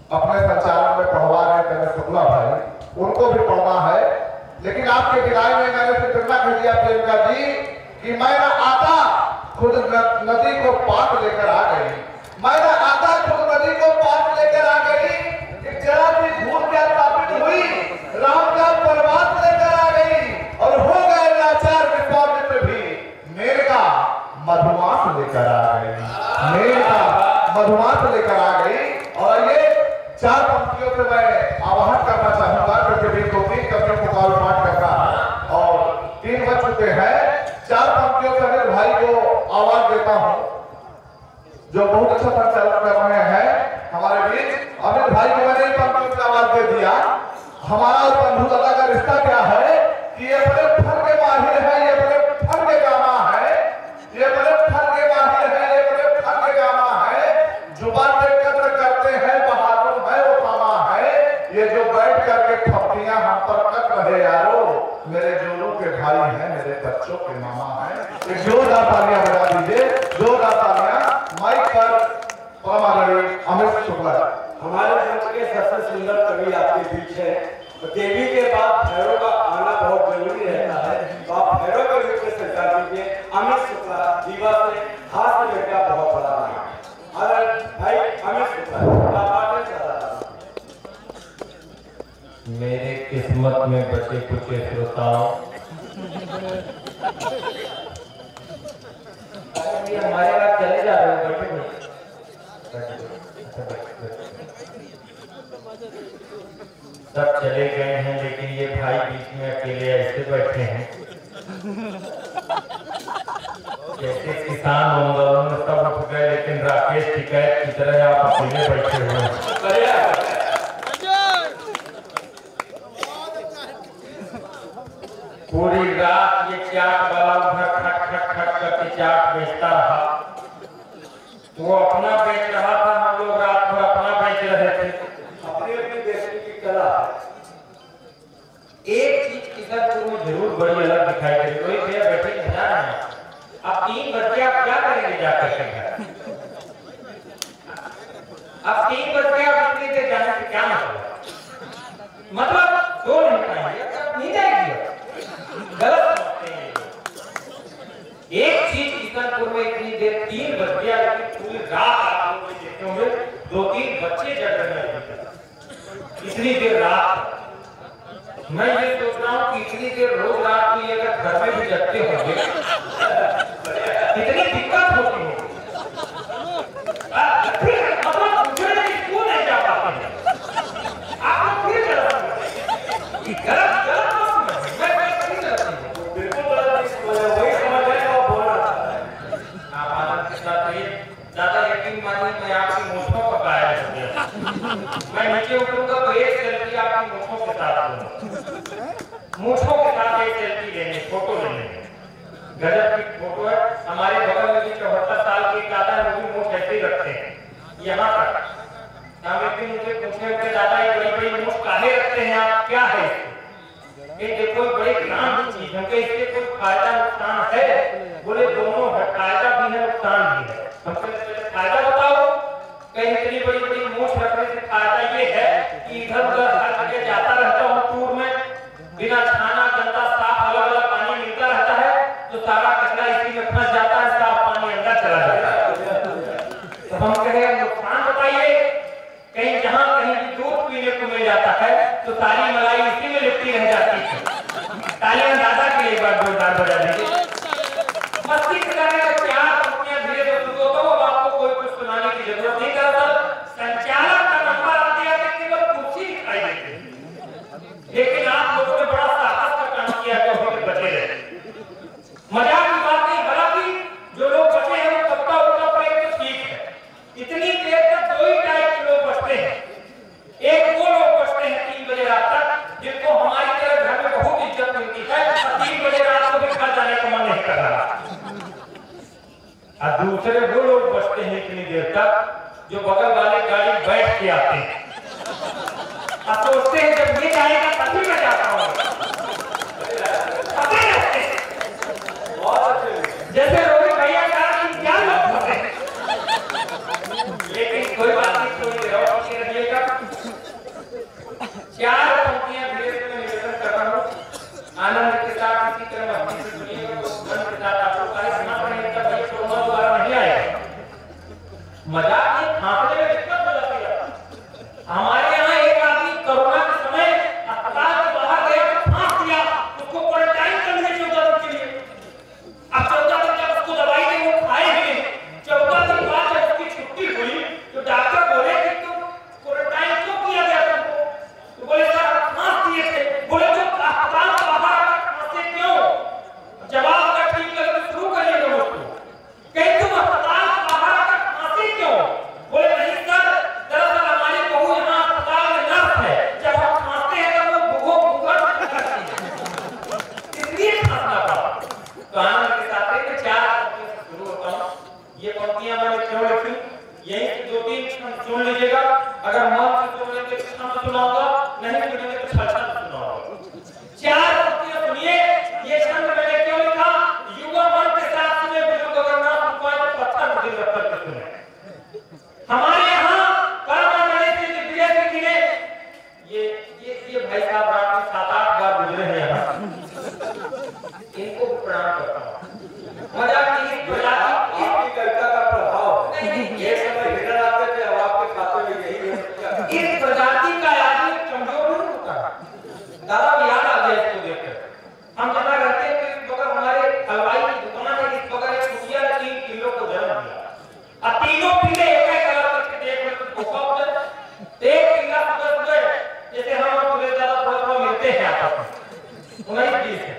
अपने संचालन में पढ़वा रहे हैं शुक्ला भाई, उनको भी पढ़ना है। लेकिन आपके विदाई में मैंने इतना कह दिया प्रियंका जी कि मैं ना आता खुद नदी को पाट लेकर आ गई, मैं ना आता खुद नदी को पाट लेकर आ गई, जरा सी भूल क्या स्थापित हुई, राम का प्रवास लेकर आ गई और हो गए लाचार विश्वामित्र भी, मेघा मधुमास लेकर आ गई, मेघा मधुमास लेकर आ गई। और ये चार पंक्तियों से मैं आवाहन करना चाहूंगा क्योंकि भी 2-3 कवियों को काल पाठ करना और 3 बज चुके हैं। 4 पंक्तियों से अनिल भाई को आवाज देता हूं जो बहुत अच्छा संचालन कर रहे हैं हमारे बीच। अनिल भाई को मैंने पंक्तियों से आवाज दे दिया। हमारा और बंधु दादा का रिश्ता क्या है कि ये बड़े फन के माहिर है, ये बड़े फन के गामा है, ये बड़े फन के माहिर है, ये बड़े फन के गामा है, जुबान पे कद्र करते हैं, बहादुर है वो कामा है, ये जो बैठ करके थप्पियां हम पर कट रहे यारो, मेरे जोरों के भाई हैं, मेरे बच्चों के मामा हैं। एक जोरदार तालियां बजा दीजिए, जोरदार तालियां। माइक पर परमागढ़ी अमित शुक्ला। हमारे मंच के सबसे सुंदर कवि आपके बीच है। देवी के बाद भैरव का आना बहुत जरूरी रहता है, तो आप भैरव के रूप में संचार कीजिए। अमित शुक्ला दीवा से हास्य व्यक्त का बहुत बड़ा नाम है। अगर भाई अमित शुक्ला मेरे किस्मत में बचे कुछ श्रोताओं, हमारे बात चले जा रहे हैं, सब चले गए हैं लेकिन ये भाई बीच में अकेले ऐसे बैठे हैं जैसे किसान आंदोलन में सब उठ गए लेकिन राकेश टिकैत की तरह आप अकेले बैठे हुए हैं। पूरी रात ये चाट वाला उधर खट खट खट करके चाट बेचता रहा, वो अपना बेच रहा था, हम लोग रात भर अपना बेच रहे थे। अपनी अपनी बेचने की कला। एक चीज इधर तुम्हें जरूर बड़ी अलग दिखाई दे रही है, भैया बैठे इंतजार है। अब 3 बजे आप क्या करेंगे जाकर के घर? अब 3 बजे आप इतनी देर जाने से क्या मतलब सो नहीं पाएंगे, नहीं जाएगी, गलत समझते हैं। एक चीज किशनपुर में इतनी देर 3 बज गया लेकिन पूरी रात आप लोग देखते होंगे 2-3 बच्चे जग रहे हैं इतनी देर रात। मैं ये सोच रहा हूँ कि इतनी देर रोज रात की अगर घर में भी जगते होंगे कितनी दिक्कत होती है। मतलब स्कूल नहीं जा पाते हैं आप लोग, फिर गलत दादा यकीन मानिए मैं आपकी मूछों का गायब हो गया। मैं नीचे उतरूंगा तो एक सेल्फी आपकी मूछों के साथ लूंगा, मूछों के साथ एक सेल्फी लेंगे, फोटो लेंगे। गजब की फोटो है। हमारे बगल में भी 74 साल के दादा वो भी मूछ ऐसे ही रखते हैं यहाँ तक। एक दिन मुझे पूछने के दादा ये बड़ी बड़ी मूछ काहे रखते हैं आप, क्या है ये? देखो बड़े ज्ञान की चीज है, इससे कोई फायदा नुकसान है? बोले दोनों है, फायदा भी है नुकसान भी है। हमसे फायदा बताओ, कहीं इतनी बड़ी बड़ी मूछ रखने से फायदा ये है कि इधर उधर हर जगह जाता रहता हूँ टूर में, बिना खाना गंदा साफ अलग अलग पानी मिलता रहता है, तो सारा कचरा इसी में फंस जाता है, साफ पानी अंदर चला जाता है। तो हम कहे नुकसान बताइए, कहीं जहाँ कहीं भी दूध पीने को मिल जाता है तो सारी मलाई इसी में लिपटी रह जाती है। तालियां दादा के लिए एक बार जोरदार बजा दीजिए। मस्ती करने का प्यार पंक्तियां धीरे धीरे शुरू होता है, आपको कोई कुछ सुनाने की जरूरत नहीं करता। संचालक का नंबर आ गया कि केवल कुर्सी दिखाई देती है, लेकिन आप लोगों ने बड़ा साहस का काम किया जो अभी बचे रहे। मजाक की बात नहीं, हालांकि जो लोग बचे हैं वो सबका उनका प्रेम तो ठीक है। इतनी देर तक 2 ही टाइप के लोग बचते हैं। एक वो लोग बचते हैं 3 बजे रात तक जिनको हमारी तरह घर में बहुत इज्जत मिलती है, 3 बजे रात को भी घर जाने का मन नहीं कर रहा। और दूसरे वो लोग बचते हैं इतनी देर तक जो बगल वाले गाड़ी बैठ के आते हैं और सोचते हैं जब ये जाएगा तभी मैं जाता हूँ। जैसे रोहित भैया कहा कि क्या लोग फंसे, लेकिन कोई बात नहीं, थोड़ी देर और रहिएगा। फांसने में दिक्कत हो जाती है। हमारे यहाँ एक आदमी कोरोना के समय अस्पताल से बाहर गया तो फांस दिया, उसको क्वारंटाइन कर दिया 14 दिन के लिए। अब 14 दिन जब उसको दवाई दी वो खाए ही, 14 दिन बाद जब उसकी छुट्टी हुई तो डॉक्टर बोले कि तुम क्वारंटाइन क्यों किया गया तुमको? तो बोले सर फांस दिए थे। बोले तो अस्पताल से बाहर फांसे क्यों? जवाब का ठीक लगे तो शुरू करिए दोस्तों, कहीं तुम अस्पताल से बाहर आकर फांसे क्यों? बोले नहीं सर, दरअसल हमारी बहू यहाँ अस्पताल में नर्स है, जब हम फांसते हैं तो वो भूखों भूखर करती है, इसलिए फांसना पड़ा। तो आनंद के साथ में 4 पंक्तियों से शुरू होता हूँ। ये पंक्तियां मैंने क्यों लिखी, यही से 2-3 क्षण सुन लीजिएगा। अगर मन से सुनेंगे तो क्षण सुनाऊंगा, नहीं सुनेंगे तो क्षण सुनाऊंगा। 4 पंक्तियां सुनिए। ये छंद मैंने क्यों लिखा, युवा मन के साथ सुने, बुजुर्ग अगर ना सुन पाए तो पत्थर पर दिल रख कर सुने। हमारे यहाँ परमानंद से दिव्य जी ने ये भाई साहब रात में 7-8 बार गुजरे हैं यहाँ, इनको भी प्रणाम करता हूँ। मजाक नहीं, प्रजाति आपकी कविता का प्रभाव नहीं, ये समय हिरण आते थे, अब आपके खाते में यही है। इस प्रजाति का आदमी कमजोर नहीं होता। दादा भी याद आ गया इसको देखकर। हम जहाँ रहते हैं तो इस बगल हमारे हलवाई की दुकान है, इस बगल एक कुटिया ने 3 किलो को जन्म दिया। अब तीनों पीले एक कलर करके देख रहे तो धोखा हो जाए। एक पीला सुबह जैसे हम और सुबह ज्यादा थोड़ा मिलते हैं आपस में 19-20 है,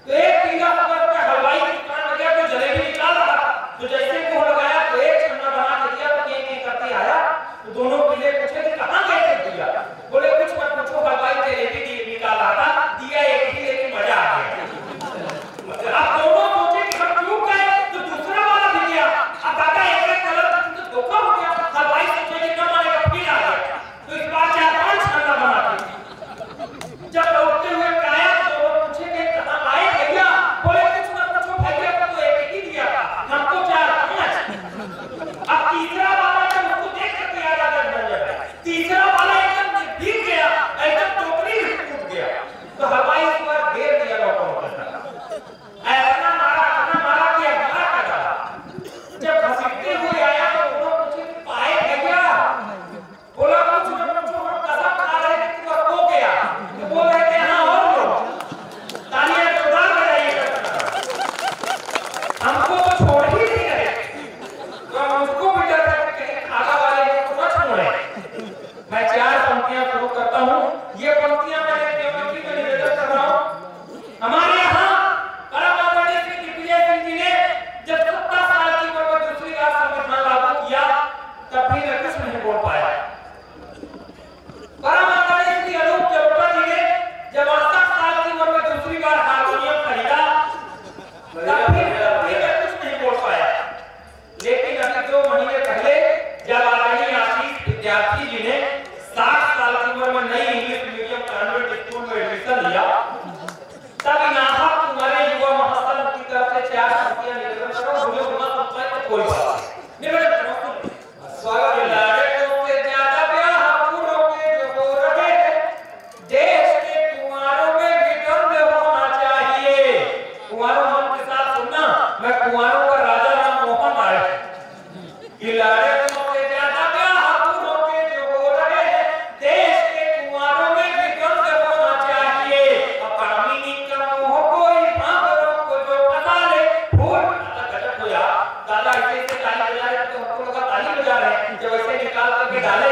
तो एक पीला सुबह हलवाई की दुकान में गया तो जलेबी निकाल रहा, तो जैसे मुंह लगाया तो एक छन्ना बना के दिया, तो एक करते आया, तो दोनों पीले पूछे कि कहाँ गए थे दिया? बोले कुछ मत पूछो, हलवाई जलेबी निकाल रहा था, दिया एक ही लेकिन मजा आ गया। अब दोनों सोचे कि हम क्यों गए, तो दूसरा वाला भी गया। अब दादा एक कलर तो धोखा हो गया, हलवाई सोचे कि न मानेगा फिर आ गया, तो इस बार 4-5 छन्ना बना के जब लौटते हुए आया तो दोनों पूछे कि कहाँ आए भैया? बोले कुछ मत पूछो भैया का तो एक ही दिया, हमको 4-5। अब तीसरा वाला जब उसको देख कर याद आ गया, तीसरा वाला एकदम गिर गया, एकदम टोकरी टूट गया, तो हलवाई इस बार घेर दिया लौटा ऐसा मारा कि अगला कर डाला। जब घसीटते हुए आया तो उन्होंने पूछे कि पाए भैया? बोला कुछ मत पूछो, हम कसम खा रहे थे कि वो हो गया, तो बोल रहे थे हाँ और लो, तालियां जोरदार बजाइए। हमको तो छोड़ ही नहीं रहे, तो हम उसको भी डर रहे थे कहीं खागा वाले को न छोड़े। मैं 4 पंक्तियां शुरू करता हूँ। ये पंक्तियां मैंने देवकी में निवेदन कर रहा हूँ। हमारे यहाँ परमानंद श्री दिव्य जी ने जब 70 साल की उम्र में दूसरी बार संविधान लागू किया, तब भी मैं कुछ नहीं बोल पाया। परमानंद श्री अनूप जलोटा जी ने जब 68 साल की उम्र में दूसरी बार हारमोनियम खरीदा, तब भी मैं कुछ नहीं बोल पाया। लेकिन अभी 2 महीने पहले जब आदरणीय आशीष विद्यार्थी जी ने 60 साल की उम्र में नई इंग्लिश मीडियम कॉन्वेंट स्कूल में एडमिशन लिया, तब इनाहत तुम्हारे युवा महासंघ की तरफ से 4 पंक्तियां निवेदन करो, मुझे सुना सकता है तो कोई बात नहीं। निवेदन करो, स्वागत है। लड़कों से ज्यादा ब्याह पूरों के जो हो रहे हैं, देश के कुंवारों में भी दर्द होना चाहिए। कुंवारों मन के साथ सुनना, मैं कुंवारों का राजा राम मोहन आया कि लड़कों से ज्यादा ब्याह पूरों के जो हो रहे हैं, देश के कुंवारों में भी दर्द होना चाहिए। कामिनी का मोह कोई भागरों को जो पता ले, फूल गजब हो यार। दादा ऐसे ताली बजा रहे तो हमको लगा ताली बजा रहे हैं, जब ऐसे निकाल करके डाले